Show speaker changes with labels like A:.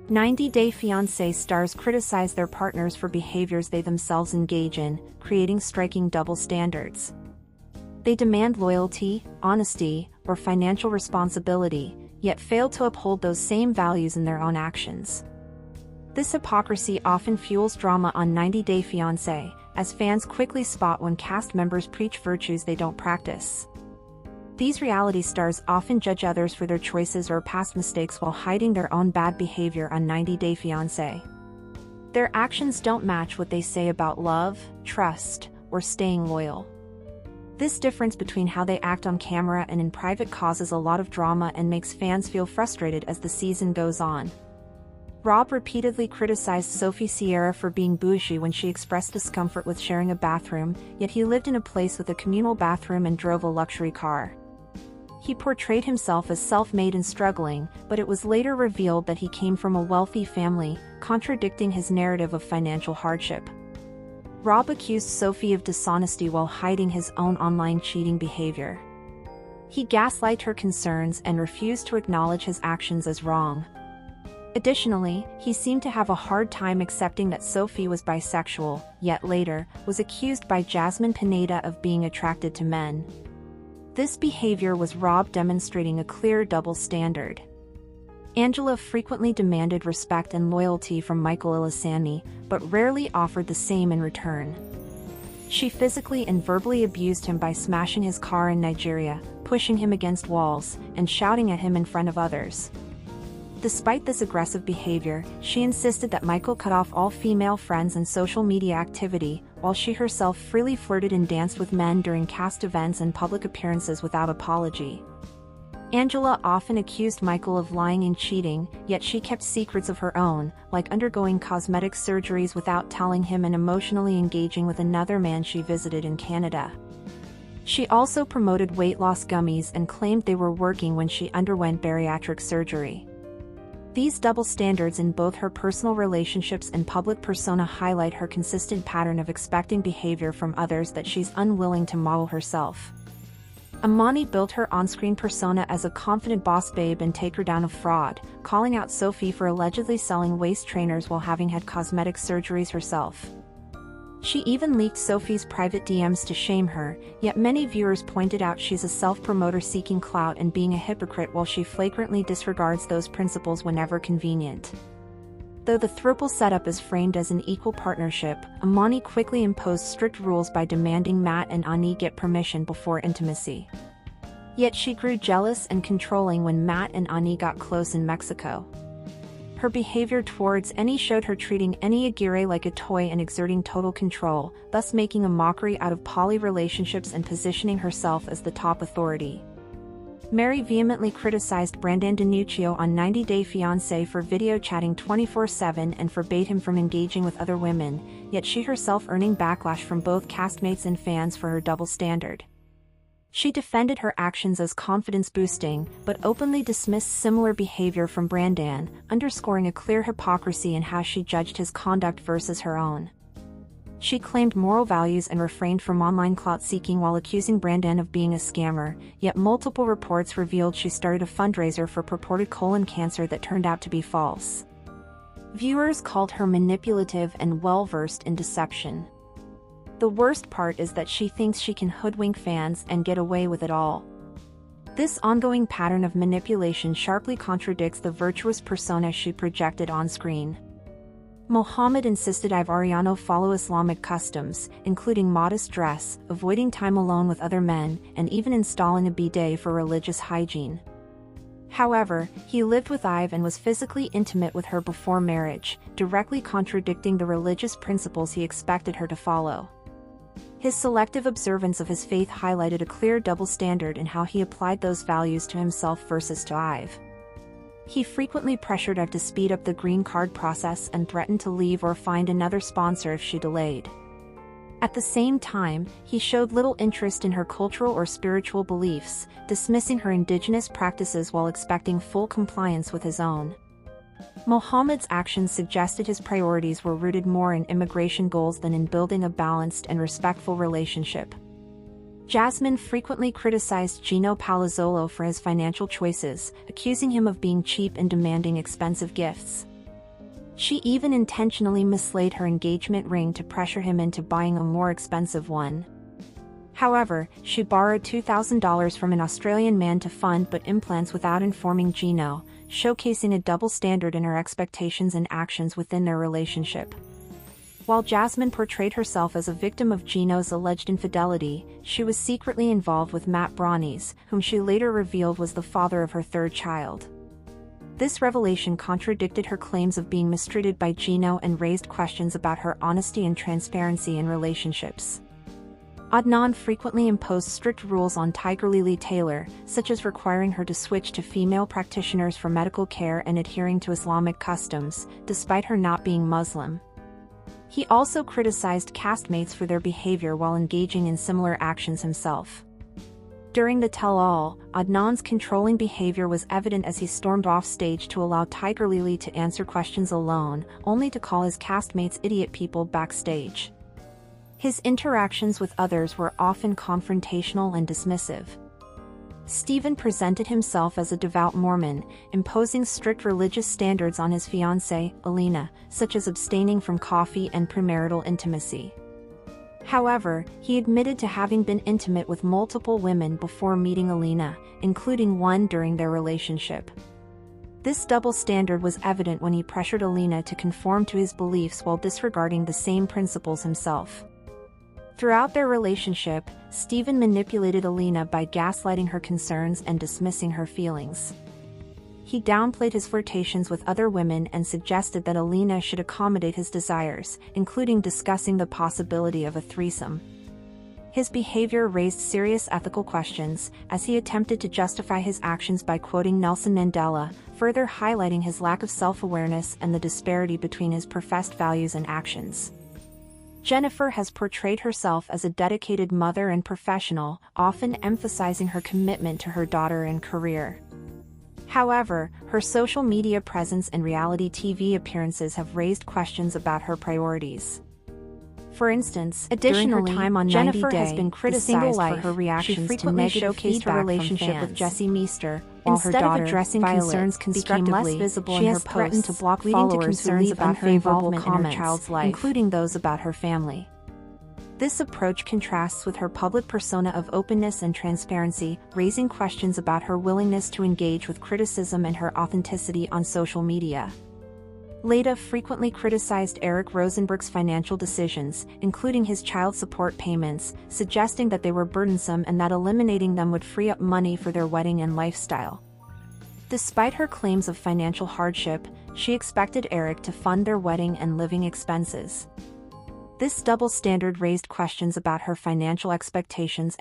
A: 90-Day Fiancé stars criticize their partners for behaviors they themselves engage in, creating striking double standards. They demand loyalty, honesty, or financial responsibility, yet fail to uphold those same values in their own actions. This hypocrisy often fuels drama on 90-Day Fiancé, as fans quickly spot when cast members preach virtues they don't practice. These reality stars often judge others for their choices or past mistakes while hiding their own bad behavior on 90-Day Fiancé. Their actions don't match what they say about love, trust, or staying loyal. This difference between how they act on camera and in private causes a lot of drama and makes fans feel frustrated as the season goes on. Rob repeatedly criticized Sophie Sierra for being bougie when she expressed discomfort with sharing a bathroom, yet he lived in a place with a communal bathroom and drove a luxury car. He portrayed himself as self-made and struggling, but it was later revealed that he came from a wealthy family, contradicting his narrative of financial hardship. Rob accused Sophie of dishonesty while hiding his own online cheating behavior. He gaslighted her concerns and refused to acknowledge his actions as wrong. Additionally, he seemed to have a hard time accepting that Sophie was bisexual, yet later, was accused by Jasmine Pineda of being attracted to men. This behavior was Rob demonstrating a clear double standard. Angela frequently demanded respect and loyalty from Michael Ilisani, but rarely offered the same in return. She physically and verbally abused him by smashing his car in Nigeria, pushing him against walls, and shouting at him in front of others. Despite this aggressive behavior, she insisted that Michael cut off all female friends and social media activity, while she herself freely flirted and danced with men during cast events and public appearances without apology. Angela often accused Michael of lying and cheating, yet she kept secrets of her own, like undergoing cosmetic surgeries without telling him and emotionally engaging with another man she visited in Canada. She also promoted weight loss gummies and claimed they were working when she underwent bariatric surgery. These double standards in both her personal relationships and public persona highlight her consistent pattern of expecting behavior from others that she's unwilling to model herself. Imani built her on-screen persona as a confident boss babe and taker-down of fraud, calling out Sophie for allegedly selling waist trainers while having had cosmetic surgeries herself. She even leaked Sophie's private DMs to shame her, yet many viewers pointed out she's a self-promoter seeking clout and being a hypocrite while she flagrantly disregards those principles whenever convenient. Though the throuple setup is framed as an equal partnership, Imani quickly imposed strict rules by demanding Matt and Ani get permission before intimacy. Yet she grew jealous and controlling when Matt and Ani got close in Mexico. Her behavior towards Ani showed her treating Ani Aguirre like a toy and exerting total control, thus making a mockery out of poly relationships and positioning herself as the top authority. Mary vehemently criticized Brandon DiNuccio on 90-Day Fiancé for video chatting 24/7 and forbade him from engaging with other women, yet she herself earning backlash from both castmates and fans for her double standard. She defended her actions as confidence-boosting, but openly dismissed similar behavior from Brandon, underscoring a clear hypocrisy in how she judged his conduct versus her own. She claimed moral values and refrained from online clout-seeking while accusing Brandon of being a scammer, yet multiple reports revealed she started a fundraiser for purported colon cancer that turned out to be false. Viewers called her manipulative and well-versed in deception. The worst part is that she thinks she can hoodwink fans and get away with it all. This ongoing pattern of manipulation sharply contradicts the virtuous persona she projected on screen. Mohammed insisted Ivoriano follow Islamic customs, including modest dress, avoiding time alone with other men, and even installing a bidet for religious hygiene. However, he lived with Ive and was physically intimate with her before marriage, directly contradicting the religious principles he expected her to follow. His selective observance of his faith highlighted a clear double standard in how he applied those values to himself versus to Ive. He frequently pressured Ive to speed up the green card process and threatened to leave or find another sponsor if she delayed. At the same time, he showed little interest in her cultural or spiritual beliefs, dismissing her indigenous practices while expecting full compliance with his own. Mohammed's actions suggested his priorities were rooted more in immigration goals than in building a balanced and respectful relationship. Jasmine frequently criticized Gino Palazzolo for his financial choices, accusing him of being cheap and demanding expensive gifts. She even intentionally mislaid her engagement ring to pressure him into buying a more expensive one. However, she borrowed $2,000 from an Australian man to fund but implants without informing Gino, showcasing a double standard in her expectations and actions within their relationship. While Jasmine portrayed herself as a victim of Gino's alleged infidelity, she was secretly involved with Matt Brownies, whom she later revealed was the father of her third child. This revelation contradicted her claims of being mistreated by Gino and raised questions about her honesty and transparency in relationships. Adnan frequently imposed strict rules on Tiger-Lily Taylor, such as requiring her to switch to female practitioners for medical care and adhering to Islamic customs, despite her not being Muslim. He also criticized castmates for their behavior while engaging in similar actions himself. During the tell-all, Adnan's controlling behavior was evident as he stormed off stage to allow Tiger-Lily to answer questions alone, only to call his castmates idiot people backstage. His interactions with others were often confrontational and dismissive. Stephen presented himself as a devout Mormon, imposing strict religious standards on his fiancée, Alina, such as abstaining from coffee and premarital intimacy. However, he admitted to having been intimate with multiple women before meeting Alina, including one during their relationship. This double standard was evident when he pressured Alina to conform to his beliefs while disregarding the same principles himself. Throughout their relationship, Stephen manipulated Alina by gaslighting her concerns and dismissing her feelings. He downplayed his flirtations with other women and suggested that Alina should accommodate his desires, including discussing the possibility of a threesome. His behavior raised serious ethical questions, as he attempted to justify his actions by quoting Nelson Mandela, further highlighting his lack of self-awareness and the disparity between his professed values and actions. Jennifer has portrayed herself as a dedicated mother and professional, often emphasizing her commitment to her daughter and career. However, her social media presence and reality TV appearances have raised questions about her priorities. For instance, during her time on Jennifer has been criticized for her reactions to negative feedback her relationship with Jesse Meester, while her daughter, addressing concerns constructively, less visible in her posts, to block followers concerns about her involvement in her child's life, including those about her family. This approach contrasts with her public persona of openness and transparency, raising questions about her willingness to engage with criticism and her authenticity on social media. Leda frequently criticized Eric Rosenberg's financial decisions, including his child support payments, suggesting that they were burdensome and that eliminating them would free up money for their wedding and lifestyle. Despite her claims of financial hardship, she expected Eric to fund their wedding and living expenses. This double standard raised questions about her financial expectations